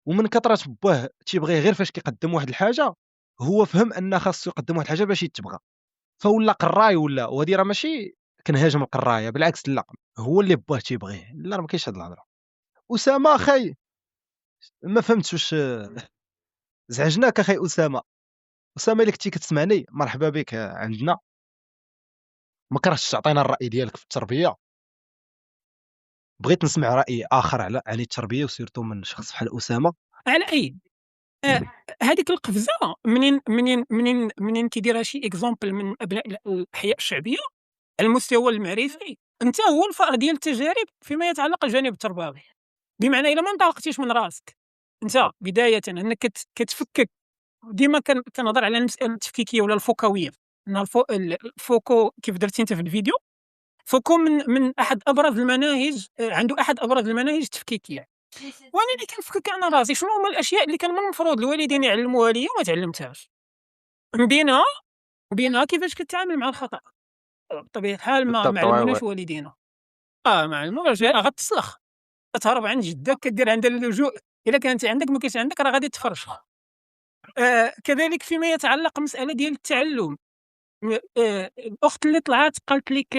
ومن كثره باه تيبغيه غير فاش كيقدم واحد الحاجه هو فهم ان خاصو يقدم واحد الحاجه باش يتبغى، فولا قراي. وهذه راه ماشي كنهاجم القرايه، بالعكس لا، هو اللي باه تيبغيه. لا راه ما كاينش هاد الهضره. اسامه اخي، ما فهمتش واش زعجناك اخي اسامه. اسامه اللي كنتي كتسمعني مرحبا بك عندنا. ما كرهتش تعطينا الراي ديالك في التربيه، بغيت نسمع راي اخر على عن التربيه وسيرتو من شخص بحال اسامه. على أي هذيك القفزة منين كيديرها شي اكزومبل من أبناء الأحياء الشعبية على المستوى المعرفي، أنت هو الفأر ديال التجارب فيما يتعلق الجانب التربوي، بمعنى إلا ما انطلقتيش من راسك أنت بداية أنك كتفكك. ديما كنهضر على المسألة التفكيكية ولا الفوكوية، أن الفوكو كيف درتي أنت في الفيديو، فوكو من أحد أبرز المناهج، عنده أحد أبرز المناهج التفكيكية. وانا اللي كنفكك انا راسي شنو هما الاشياء اللي كان من المفروض الوالدين يعلموها ليا وما تعلمتهاش، بينها كيفاش كتعامل مع الخطا. بطبيعه الحال ما بالضبط، وي وي. علموناش والدينا، ما علموناش، غتسلخ، كتهرب عند جدك، كدير عندها اللجوء، الا كانت عندك ما كانش عندك راه غادي تفرشها. كذلك فيما يتعلق مساله ديال التعلم، الاخت اللي طلعت قالت لك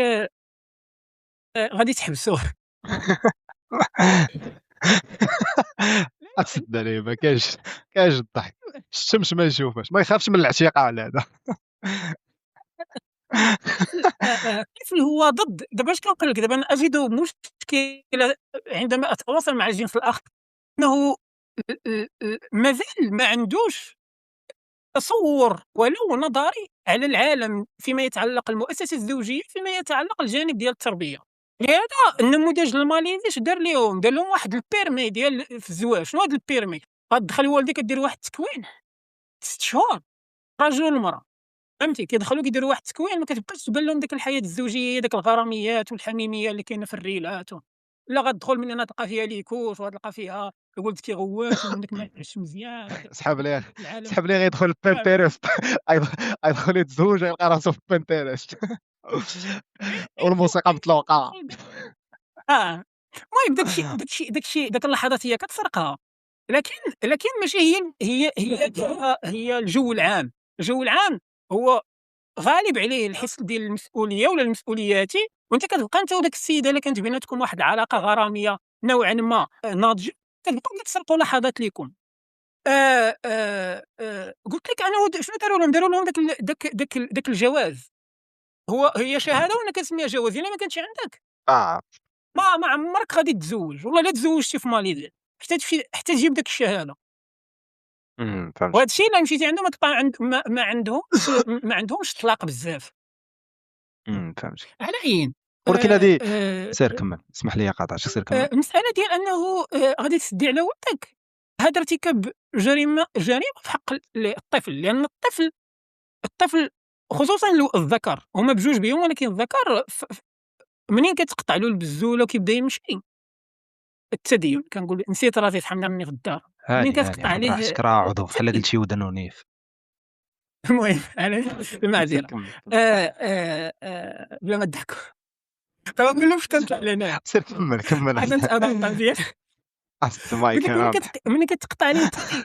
غادي تحبسوه. اسد عليه، ما كاينش الضحك، الشمس ما يشوفاش، ما يخافش من الاعتقال هذا. الطفل هو ضد. دابا اش كنقول لك، دابا انا اجد مشكله عندما اتواصل مع الجنس الاخر، انه مازال ما عندوش تصور ولو نظري على العالم فيما يتعلق المؤسسه الزوجيه، فيما يتعلق الجانب ديال التربيه. لهذا النموذج الماليزي اش دار لهم واحد البيرمي ديال في الزواج. شنو هذا البيرمي؟ غتدخل والديك كدير واحد التكوين 6 شهور، رجل والمراه، فهمتي، كيدخلوا كيديروا واحد التكوين، ما كتبقاش تبان لهم ديك الحياه الزوجيه، داك الغراميات والحميميه اللي كاينه في الريلات لا غتدخل من هنا تلقى فيها ليكوش، وغتلقى فيها الولد كيغوات ومنك ما يعيش مزيان. سحب ليه العالم غيدخل بنتيرست. غيدخل يتزوج يلقى راسو في بنتيرست والموسيقى مطلوقه. المهم داك اللحظات هي كتسرقها، لكن ماشي هي الجو العام. الجو العام هو غالب عليه الحس ديال المسؤوليه ولا المسؤولياتي، وانت كتبقى انت وداك السيده اللي كانت بيناتكم واحد العلاقه غراميه نوعا ما ناضجه، كتبقاو كتسرقوا لحظات ليكم. قلت لك انا شنو داروا لهم داك الجواز. هي شهاده وانا كنسميها جواز. الا ما كانش عندك اه ما عمرك غادي تزوج، والله لا تزوجتي في ماليزيا حتى تجيب داك الشهاده. فهمت. وهذا الشيء الا مشيتي عندهم تلقى ما عندهم ما عندهمش طلاق بزاف. فهمت. على اين ولكن هذه سير كمل، اسمح لي قاطعتك، سير كمل. المساله ديال انه غادي تسدي على ولدك، هذا ارتكاب جريمه في حق الطفل، لان الطفل خصوصا الذكر، هما بجوج بهم، ولكن الذكر منين كتقطع له البزوله وكيبدا يمشي، التدين كنقول نسيت راسي تحملني في الدار، منين هاني كتقطع خذ عليه راحتك، راه عضو بحال قلتي ودنونيف. المهم على سير المعذره. كمل. بلا ما تضحكوا، طبعا كلهم كنطلع لهنا سير كمل حتى انت مزيان. حسن المايك. قلت لك ملي كتقطع عليه التدين،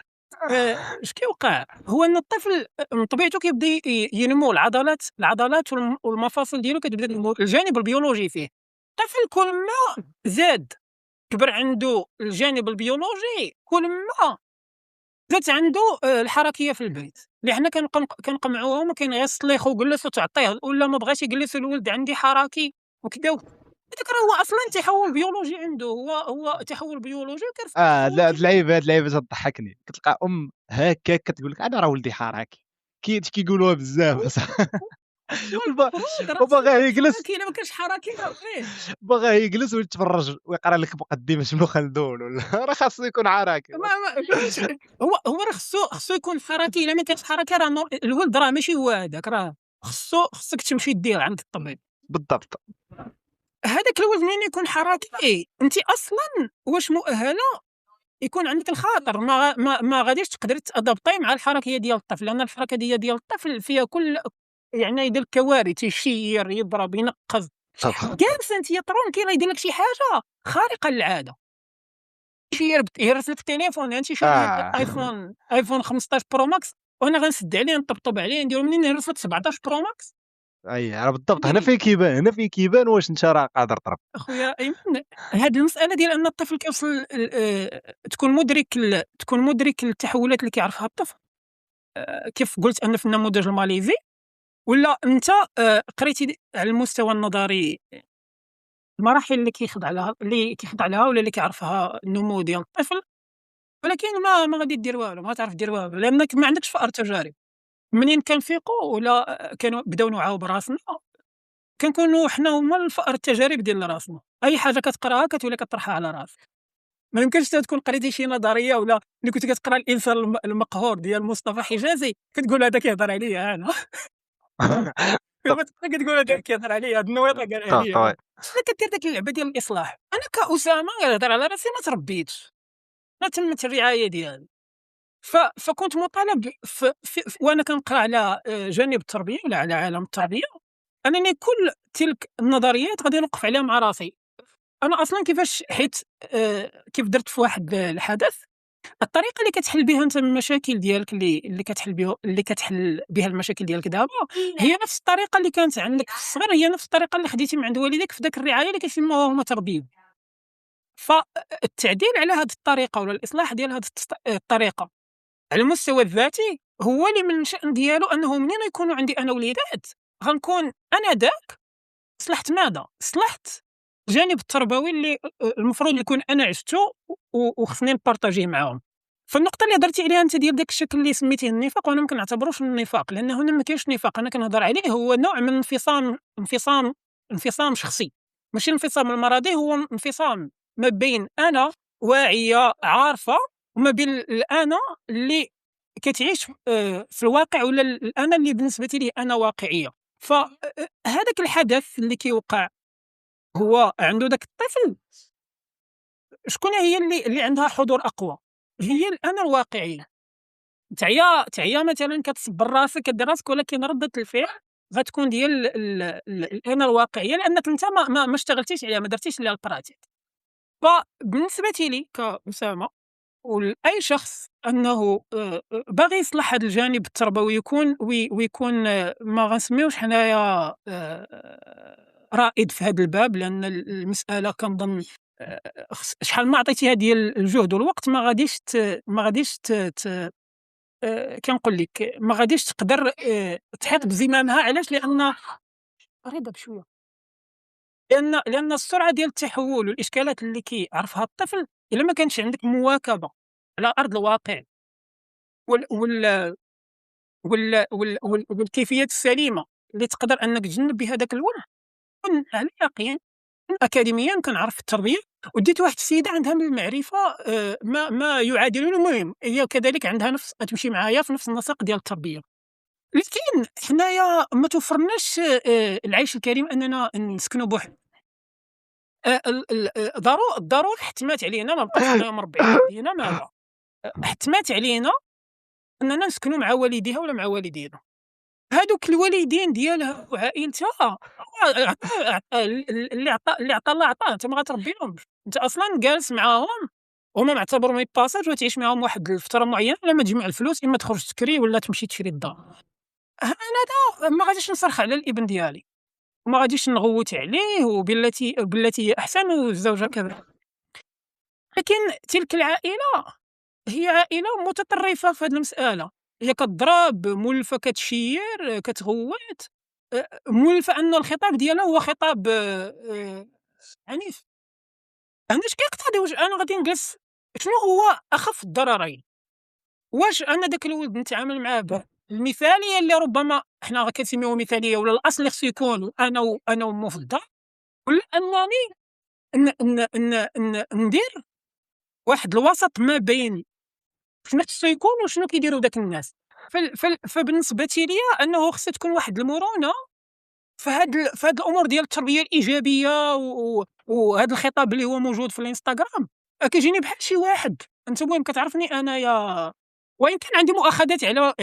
اش كيوقع هو ان الطفل من طبيعته كيبدا ينمو العضلات والمفاصل ديالو كتبدا تنمو، الجانب البيولوجي فيه. الطفل كل ما زاد كبر عنده الجانب البيولوجي، كل ما زادت عنده الحركيه في البيت، اللي حنا كنقمعوها وما كاين غير الصليخ وجلس وتعطيه، ولا ما بغاش يجلس الولد عندي حركي وكذا. هذاك راه هو اصلا تحول بيولوجي عنده، هو تحول بيولوجي وكيرفع لا هاد اللعيبه تضحكني، كتلقى هكاك كتقول لك انا راه ولدي حركي، كيقولوها بزاف بصح. وباغي يجلس، كاين ما كانش حركي باغي يجلس ويتفرج ويقرا لك مقدمه ابن خلدون ولا راه خاصو يكون حركي. هو راه خصو يكون حركي. الا ما كانش حركي راه الولد راه ماشي هو هذاك، راه خصك تمشي دير عند الطبيب. بالضبط. هذاك الولد منين يكون حركي انت اصلا واش مؤهله يكون عندك الخاطر؟ ما غاديش تقدر تادابطي مع الحركيه ديال الطفل، لان الحركيه ديال الطفل فيها كل يعني يدير الكوارث، يشير، يضرب، ينقز، جالس انت يطرون يدير لك شي حاجه خارقه للعاده، يهرس لك التليفون، انت شي ايفون 15 برو ماكس، وانا غنسد عليه نطبطب عليه نديرو منين يهرس لك 17 برو ماكس. راه بالضبط. هنا فين كيبان واش انت راه قادر تربي. اخويا ايمن، هاد المساله ديال ان الطفل كيوصل تكون مدرك للتحولات اللي كيعرفها الطفل، كيف قلت انا في النموذج الماليزي، ولا انت قريتي على المستوى النظري المراحل اللي كيخضع لها ولا اللي كيعرفها النمو ديال الطفل، ولكن ما غادي دير والو، ما غاتعرف دير والو، لأنك ما عندكش فأر تجارب. منين كنفيقوا ولا بداو نوعاو براسنا، كنكونوا حنا هما الفأر التجارب ديال راسنا. أي حاجة كتقراها كتولي كطرحها على راسك. ما يمكنش تكون قريتي شي نظرية ولا ملي كنتي كتقرا الإنسان المقهور ديال مصطفى حجازي كتقول هذا كيهضر عليا أنا. فما تبقى كتقول هذا كيهضر عليا، هاد النويطة قالها ليا طوي. أنا. حنا كدير ديك اللعبة ديال الإصلاح. أنا كأسامة كنهضر على راسي ما تربيتش، ما تمت الرعاية ديالي. فكنت مطالب وأنا كنقرا على جانب التربية ولا على عالم التربية، أنني كل تلك النظريات غادي نوقف عليها مع راسي. أنا أصلًا كيفاش حيت كيف درت في واحد الحدث، الطريقة اللي كتحل بها أنت المشاكل ديالك اللي كتحل بها المشاكل ديالك دابا، هي نفس الطريقة اللي كانت عندك في الصغر، هي نفس الطريقة اللي خديتي من عند والديك في داك الرعاية اللي كيسموها هما تربية. فالتعديل على هاد الطريقة ولا الإصلاح ديال هاد الطريقة على المستوى الذاتي هو اللي من الشأن ديالو أنه منين يكونوا عندي أنا وليدات غنكون أنا صلحت ماذا؟ صلحت الجانب التربوي اللي المفروض يكون أنا عشتو وخصني نبارطاجيه معاهم. فالنقطة اللي هضرتي عليها أنت ديال داك الشكل اللي سميتيه النفاق، وأنا ما كنعتبروش النفاق، لأن هنا ما كاينش نفاق. أنا كنهضر عليه هو نوع من انفصام شخصي، ماشي الانفصام المرضي، هو انفصام ما بين أنا واعية عارفة وما بين الأنا اللي كتعيش في الواقع، ولا الأنا اللي بالنسبة لي أنا واقعية. فهذاك الحدث اللي كيوقع هو عنده داك الطفل، شكون هي اللي عندها حضور أقوى؟ هي الأنا الواقعية. تعيا مثلًا كتصبر راسك كدير راسك، ولكن ردة الفعل غتكون ديال الأنا الواقعية، لأنك أنت ما اشتغلتيش عليها، ما درتيش ليها البراتيك. فبالنسبة لي كأسامة ولأي شخص أنه باغي يصلح هذا الجانب التربوي ويكون ما غنسميوش حنايا رائد في هذا الباب، لأن المسألة كنظن شحال ما عطيتيها ديال الجهد والوقت ما غاديش كنقول لك ما غاديش تقدر تحيط بزمامها. علاش؟ لأن قريبة بشوية، لأن السرعة ديال التحول والإشكالات اللي كيعرفها الطفل إلا ما كانش عندك مواكبة على أرض الواقع وال وال وال وال وال والكيفيات السليمة اللي تقدر أنك تجنب بها داك الوعي، كن على يقين أكاديميًا كنعرف التربية وديت واحد السيدة عندها من المعرفة ما يعادلون. المهم هي كذلك عندها غتمشي معايا في نفس النسق ديال التربية، لكن حنايا ما توفرناش العيش الكريم أننا نسكنوا بوحدنا. ال ال الضرورة حتمات علينا، ما بقاش حنايا مربعين بوحدينا، ماذا؟ حتمات علينا أننا نسكنوا مع والديها ولا مع والدينا. هادوك الوالدين ديالها وعائلتها اللي عطا الله عطاه، أنت ما غتربيهمش. أنت أصلًا جالس معاهم وهُما معتبرهم يباساج وتعيش معاهم واحد الفترة معينة، لما تجمع الفلوس إما تخرج تكري ولا تمشي تشري الدار. أنا ما غاديش نصرخ على الابن ديالي، وما غاديش نغوت عليه وبالتي هي أحسن والزوجة كذلك. لكن تلك العائلة هي عائلة متطرفة في هاد المسألة، هي كتضرب، مولفة كتشير، كتغوّت، مولفة أن الخطاب ديالها هو خطاب عنيف. أنا اش كيقتضي؟ واش أنا غادي نجلس؟ شنو هو أخف الضررين؟ واش أنا داك الولد نتعامل معاه بالمثالية اللي ربما حنا كنسميوها مثالية، ولا الأصل اللي خصو يكون أنا وأمو في الدار، ولا أنني ندير واحد الوسط ما بين شنو خصو يكون وشنو كيديروا داك الناس. فبالنسبة ليا أنه خصها تكون واحد المرونة في هاد الأمور ديال التربية الإيجابية وهاد الخطاب اللي هو موجود في الإنستغرام كيجيني بحال شي واحد. أنت المهم كتعرفني أنايا، وإن كان عندي مؤاخذات على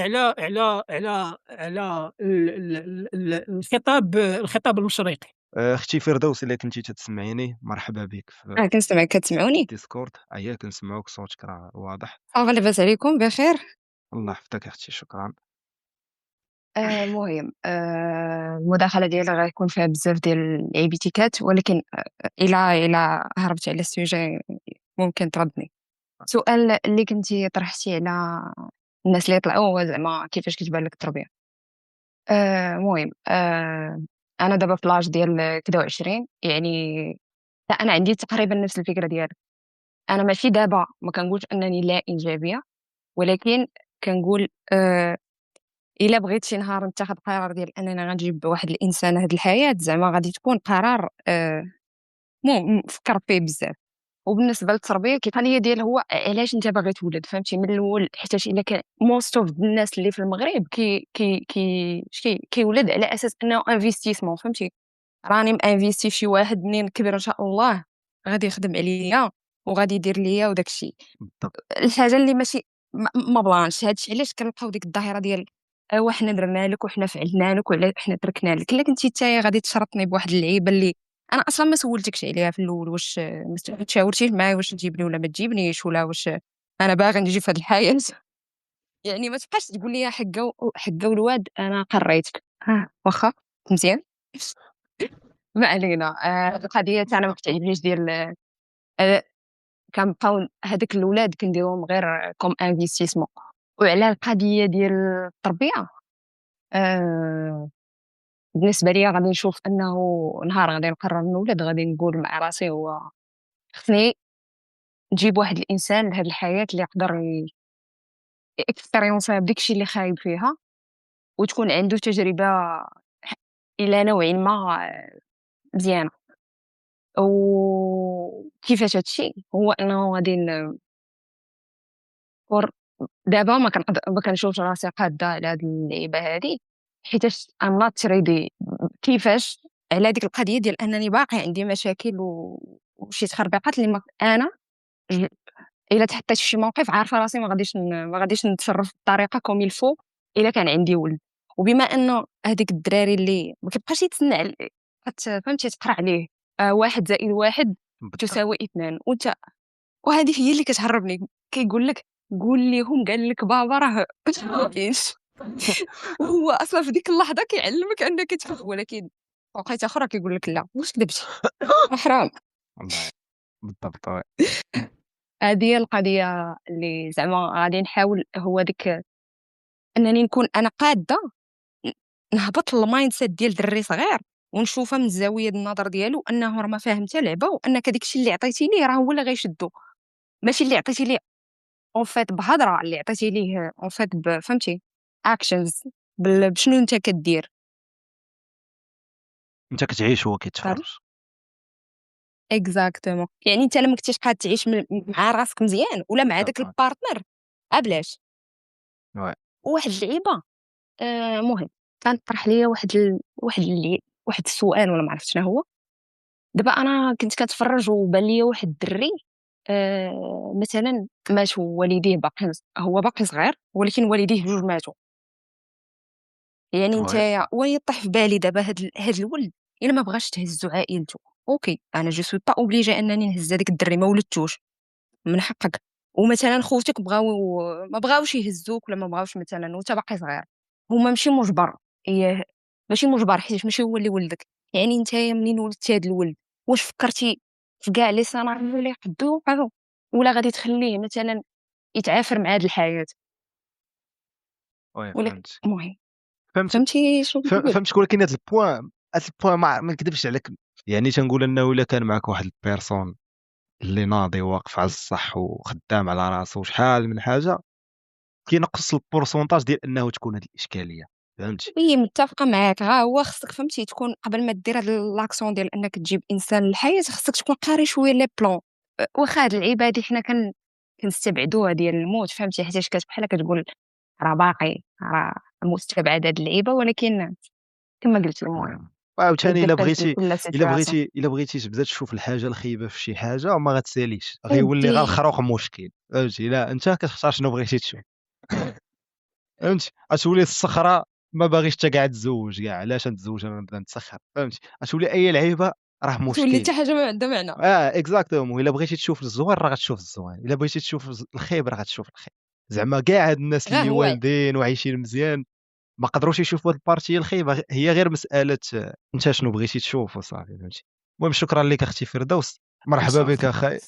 الخطاب المشرقي. اختي فردوس، الا كنتي تتسمعيني مرحبا بك في كنسمعك، كتسمعوني؟ الديسكورد. اييه كنسمعوك، صوتك راه واضح. لاباس عليكم بخير؟ الله يحفظك اختي، شكرا. المهم المداخلة ديالي غيكون فيها بزاف ديال العيبيتيكات، ولكن إلا هربت على السوجي ممكن تردني. السؤال اللي كنتي طرحتي على الناس اللي طلعوا هو زعما كيفاش كتبان لك التربية. المهم أنا دابا في لاج ديال كدا 20، يعني لا انا عندي تقريبا نفس الفكره ديالك. انا ماشي دابا ما كنقولش انني لا ايجابيه، ولكن كنقول الا بغيت شي نهار نتخذ قرار ديال انني غنجيب واحد الانسان هاد الحياه، زعما غادي تكون قرار مفكر فيه بزاف. وبالنسبه للتربيه كيبان ديال هو علاش انت باغي تولد، فهمتي من الاول، حيت الا كان موست اوف الناس اللي في المغرب كيولد على اساس انه انفستيسمون، فهمتي، راني مانفيستي في شي واحد منين كبر ان شاء الله غادي يخدم عليا وغادي يدير ليا وداك الشيء. بالضبط. الحاجه اللي ماشي ما بلانش هادشي، علاش كنلقاو ديك الظاهره ديال وحنا درنا لك وحنا فعلنا لك وعلاش حنا تركنا لك. الا كنتي نتايا غادي تشرطني بواحد اللعيبه اللي انا اصلا ما سولتكش عليها في الاول، واش ما تشاورتيش معايا واش تجيبني ولا ما تجيبنيش، ولا واش انا باغي نجي في هاد الحياه. يعني ما تبقاش تقول لي حقه حقه الواد انا قريتك واخا مزيان. ما علينا. القضيه تاع انا ما كتعجبنيش ديال آه، كنبقاو هذاك الاولاد كنديروهم غير كوم انفستيسمون. وعلى القضيه ديال التربيه، آه بالنسبه لي غادي نشوف انه نهار غادي نقرر نولد غادي نقول مع راسي هو خصني نجيب واحد الانسان لهاد الحياه اللي يقدر اكسبيريونسا بداكشي اللي خايب فيها، وتكون عنده تجربه الى نوع ما مزيانه. وكيفاش هادشي هو انه غادي ور دابا ما كنشوفش راسي قاده على هاد اللعيبه هادي، حيتاش I'm not ready. كيفاش على ديك القضيه ديال انني باقي عندي مشاكل وشي تخربيقات اللي انا ج- الا تحطيت في شي موقف عارفه راسي ما غاديش نتصرف بطريقه كوم الفو الا كان عندي ولد. وبما انه هذيك الدراري اللي ما كيبقاش يتسنى فهمتي تقرا عليه 1+1 بالضبط. تساوي 2 وانت، وهذه هي اللي كتهربني. كيقول لك قول لهم قال لك بابا راه ما كاينش. وهو اصلا في ديك اللحظه كيعلمك انك تفهم، ولكن وقيته اخرى كيقول لك لا واش كذبتي. حرام. والله بالضبط. وي. هذه هي القضيه اللي زعما غادي نحاول هو ديك انني نكون انا قاده نهبط المايند سيت ديال دري صغير ونشوفها من زاويه النظر ديالو انه راه ما فاهم حتى لعبه، وانك داك الشيء اللي عطيتي ليه راه هو اللي غيشدو، ماشي اللي عطيتي ليه اون فيت بهضره، اللي عطيتي ليه اون فيت فهمتي اكشنز بشنو انت كدير. انت كتعيش هو فهمت كيتفرج. اكزاكتومون. يعني انت لما كنتيش قاعد تعيش مع راسك مزيان ولا مع داك بالضبط. وي. البارتنر بلاش. وي. واحد اللعيبه مهم كانت طرح ليا واحد السؤال ولا ما عرفت شنو هو. دابا انا كنت كنتفرج وبان ليا واحد الدري مثلا ماتوا والديه، هو باقي صغير ولكن والديه جوج ماتوا. يعني وي. نتايا ويطيح في بالي دابا هاد الولد الا ما بغاش تهزو عائلته، اوكي انا جو سوي با اوبليجي انني نهز هذاك الدري، ما ولدتوش من حقك. ومثلا خوتك ما بغاوش يهزوك ولا ما بغاوش مثلا وانت باقي صغير، هما ماشي مجبر. إيه ماشي مجبر حيت ماشي هو اللي ولدك. يعني نتايا منين ولدتي هاد الولد واش فكرتي في كاع لي سيناريو اللي يقدروا يوقعوا، ولا غادي تخليه مثلا يتعافر مع هاد الحياة؟ وي. ولكن فهمت. المهم فهمت. فهمتي شنو كنقول. فهمتك. ولكن هذا البوان ما نكذبش عليك. يعني تنقول انه الا كان معك واحد البيرسون اللي ناضي واقف على الصح وخدام على راسو وشحال من حاجه، كينقص البورسونتاج ديال انه تكون هذه الاشكاليه. فهمتي. وي متفقة معاك. هو خصك فهمتي تكون قبل ما دير هاد لاكسيون ديال انك تجيب انسان للحياة خصك تكون قاري شوية لي بلون. واخا هاد اللعيبة هادي حنا كنستبعدوها ديال الموت، فهمتي، حيت بحال كتقول راه باقي راه مستبعد هاد اللعيبة، ولكن كما قلت المهم وعاوتاني الا ديبيندز من بغيتي كل الا سيتوياسيون. بغيتي الا بغيتي تبدا تشوف الحاجه الخايبه في شي حاجه ما غتساليش، غيولي غير ودي الخروق مشكل. فهمتي. لا انت كتختار شنو بغيتي تشوف. فهمتي. غتولي الصخره ما باغيش حتى كاع تزوج كاع، علاش نتزوج انا نبدا نتسخر. فهمتي. غتولي اي لعيبه راه تولي مشكل. حتى حاجة ما عندها معنى. اكزاكتومون. الا بغيتي تشوف الزوين راه غتشوف الزوين، الا بغيتي تشوف الخايب راه غتشوف الخايب. زعما كاع هاد الناس غير اللي هو والدين وعايشين مزيان ما قدروش يشوفوا هاد البارتي الخايبه، هي غير مساله انت شنو بغيتي تشوف وصافي. فهمتي. المهم شكرا لك اختي فردوس، مرحبا بك بصافي اخي.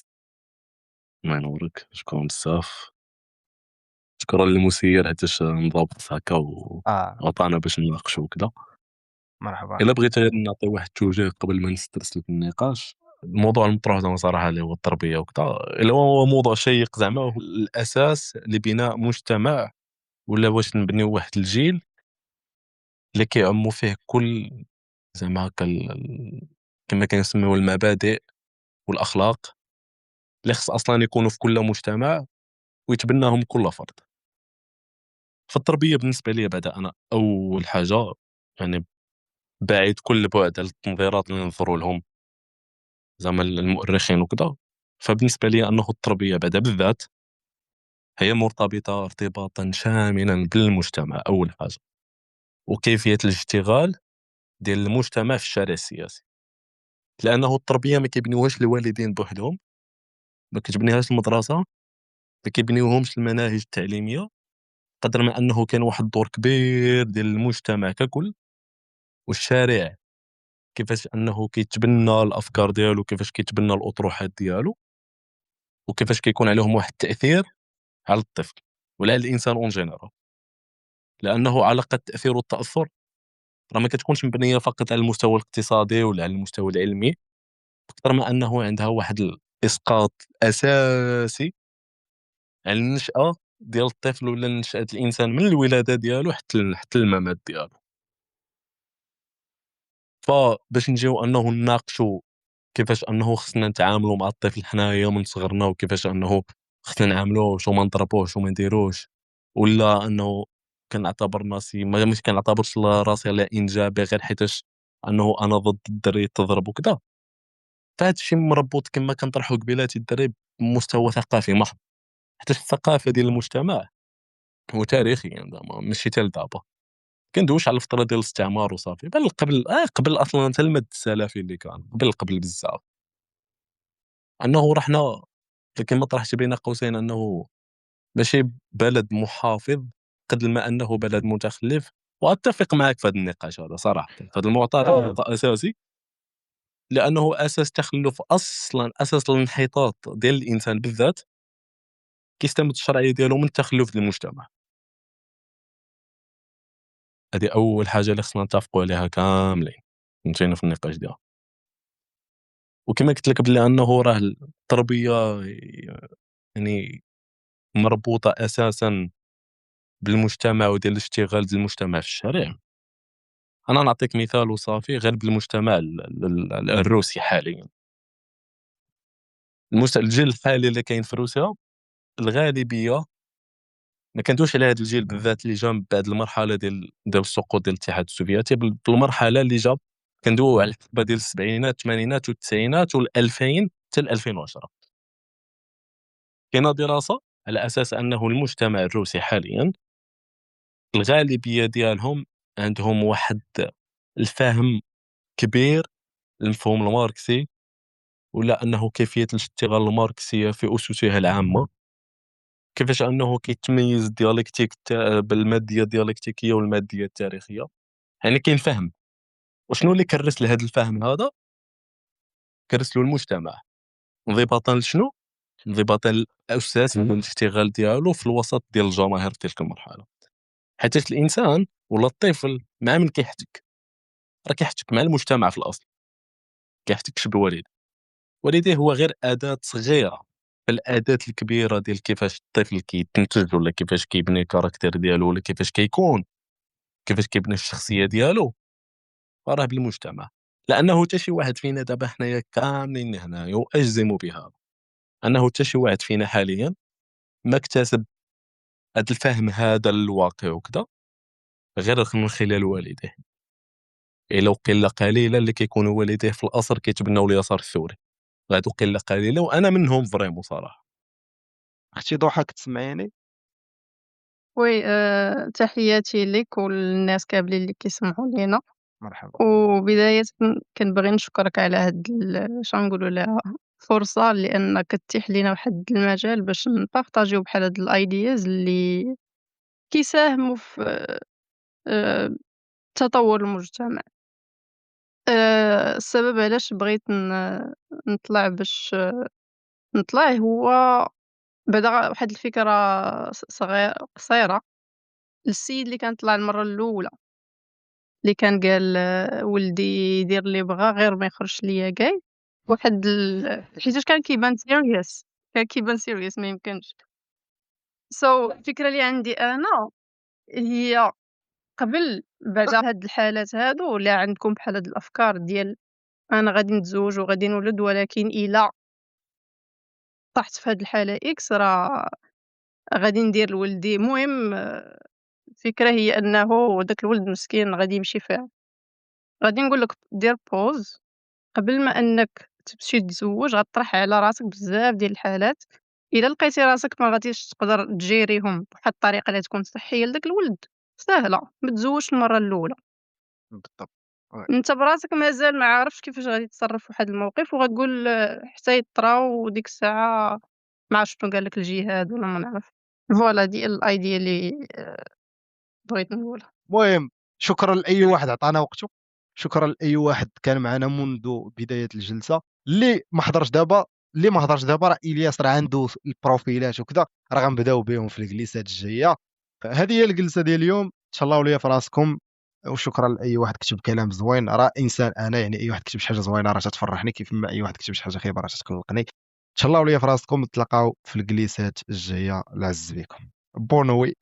الله ينورك، شكرا بزاف. شكرا للمسير حيتاش نضابط هكا وعطانا باش نناقشوا وكذا. مرحبا. الا بغيت غير نعطي واحد التوجيه قبل ما نسترسل في النقاش، الموضوع المطروح زعما صراحه اللي هو التربيه وكذا، اللي هو موضوع شيق زعما، هو الاساس لبناء مجتمع، ولا واش نبنيو واحد الجيل اللي كيعموا فيه كل زعما هكا كما كنسميو المبادئ والاخلاق اللي خص اصلا يكونوا في كل مجتمع ويتبناهم كل فرد. فالتربيه بالنسبه لي بعد انا اول حاجه يعني بعيد كل البعد على التنظيرات اللي ننظروا لهم زعما المؤرخين وكذا. فبالنسبه لي انه التربيه بعد بالذات هي مرتبطه ارتباطا شاملا بالمجتمع اول حاجه، وكيفيه الاشتغال ديال المجتمع في الشارع السياسي. لانه التربيه ما كيبنيوهاش الوالدين بوحدهم، ما كتبنيهاش المدرسه، ما كيبنيوهمش المناهج التعليميه، قدر ما انه كان واحد الدور كبير ديال المجتمع ككل والشارع، كيفاش انه كيتبنى الافكار ديالو، كيفاش كيتبنى الاطروحات ديالو، وكيفاش كيكون عليهم واحد التاثير على الطفل ولا على الانسان اون جينيرال. لانه علاقه التاثير والتاثر راه ما كتكونش مبنيه فقط على المستوى الاقتصادي ولا على المستوى العلمي، اكثر ما انه عندها واحد الاسقاط اساسي على النشأة ديال الطفل ولا نشأة الانسان من الولاده ديالو حتى الممات ديالو. فباش نجيو انه نناقشوا كيفاش انه خصنا نتعاملوا مع الطفل حنايا من صغرنا، وكيفاش انه خصنا نعاملوش وما نضربوش وما نديروش، ولا انه كنعتبر راسي ما كنعتبرش راسي لا انجابي غير حيتاش انه انا ضد الدري تضرب وكذا. فهاد الشيء مربوط كما كنطرحوا قبيلاتي الدري بمستوى ثقافي محض، حتى الثقافه ديال المجتمع هو تاريخي يعني زعما ماشي حتى لدابا، كندويش على الفتره ديال الاستعمار وصافي، بل قبل اصلا حتى المد السلفي اللي كان قبل بزاف، انه رحنا كما طرحت بين قوسين انه ماشي بلد محافظ قد ما انه بلد متخلف. واتفق معك في هذا النقاش هذا صراحه، هذا المعطى اساسي، لانه اساس تخلف اصلا اساس الانحطاط ديال الانسان بالذات كيستمد الشرعيه ديالو من التخلف ديال المجتمع. هذه اول حاجه اللي خصنا نتفقوا عليها كاملين فهمتينا في النقاش ديالنا. وكما قلت لك بلي انه راه التربيه يعني مربوطه اساسا بالمجتمع وديال الاشتغال ديال المجتمع في الشارع. انا نعطيك مثال وصافي، غير بالمجتمع الروسي حاليا، الجيل الحالي اللي كاين في روسيا الغالبيه ما كندوش على هذا الجيل بالذات اللي جا بعد المرحله ديال السقوط ديال الاتحاد السوفيتي، بالمرحله اللي جا كندويو على الحقبه ديال السبعينات الثمانينات والتسعينات وال2000 حتى 2010. كاينه دراسه على اساس انه المجتمع الروسي حاليا الغالبيه ديالهم عندهم واحد الفهم كبير المفهوم الماركسي، ولا انه كيفيه الاشتغال الماركسيه في اسسها العامه، كيفاش انه كيتميز الديالكتيك بالماديه الديالكتيكيه والماديه التاريخيه. يعني كاين فهم، وشنو اللي كرس لهذا الفهم هذا؟ كرس له المجتمع انضباطا لشنو؟ انضباطا الاساس الاشتغال ديالو في الوسط ديال الجماهير في تلك المرحله. حيت الانسان ولا الطفل مع من كيحتك؟ راه كيحتك مع المجتمع في الاصل، كيحتكش بوالد، والديه هو غير اداه صغيره الاداه الكبيره ديال كيفاش الطفل كيتنتج ولا كيفاش كيبني الكاركتير ديالو ولا كيفاش كيكون، كيفاش كيبني الشخصيه ديالو، راه بالمجتمع. لانه حتى شي واحد فينا دابا حنايا كاملين هنايا واجزم بها انه حتى شي واحد فينا حاليا ما اكتسب هذا الفهم هذا للواقع وكذا غير من خلال والديه، الا قله قليله اللي كيكونوا والديه في الاصل كيتبناو اليسار الثوري، غادو قله قليله وانا منهم فريمون صراحه. اختي ضحى كتسمعيني؟ وي تحياتي لك وللناس كاملين اللي كيسمعوا لينا. مرحبا. وبداية كنبغي نشكرك على هاد شنقولوا لها فرصة لأنك كتيح لينا واحد المجال باش نبارطاجيو بحال هاد الايدياز اللي كيساهموا في تطور المجتمع. السبب علاش بغيت نطلع باش نطلع هو بعدا واحد الفكرة قصيرة للسيد اللي كان طلع المرة الأولى، اللي كان قال ولدي يدير اللي بغا غير ما يخرجش ليا كاع. واحد حيتاش كان كيبان سيريوس ما يمكنش. الفكرة اللي عندي أنا هي قبل بعدا هاد الحالات هادو ولا عندكم بحال هاد الأفكار ديال أنا غادي نتزوج وغادي نولد ولكن إلا طحت في هاد الحالة إكس راه غادي ندير لولدي. المهم الفكرة هي أنه داك الولد مسكين غادي يمشي فيها. غادي نقول لك دير pause قبل ما أنك تمشي تتزوج، غطرح على راسك بزاف ديال الحالات، إلا لقيتي راسك ما غاديش تقدر تجيريهم بواحد الطريقة اللي تكون صحية لداك الولد، ساهلة ما تزوجش المرة الأولى. بالضبط. أنت براسك مازال ما عارفش كيفاش غادي تتصرف في واحد الموقف، وغتقول حتى يطرا وديك الساعة ما عرفت شنو قال لك الجهاد ولا ما نعرف. فوالا ديال الأيديا اللي بغيت نقولها. المهم شكرا لأي واحد عطانا وقته، شكرا لأي واحد كان معنا منذ بداية الجلسة. اللي ما حضرش دابا راه إلياس راه عنده البروفيلات وكذا، راه غنبداو بهم في الجلسات الجاية. فهذه هي الجلسة ديال اليوم، تهلاو ليا في راسكم. وشكرا لأي واحد كتب كلام زوين، راه إنسان أنا، يعني أي واحد كتب شي حاجة زوينة راه تتفرحني، كيف ما أي واحد كتب شي حاجة خايبة راه تتقلقني. تهلاو ليا في راسكم، نتلاقاو في الجلسات الجاية. العز بكم، بونوي.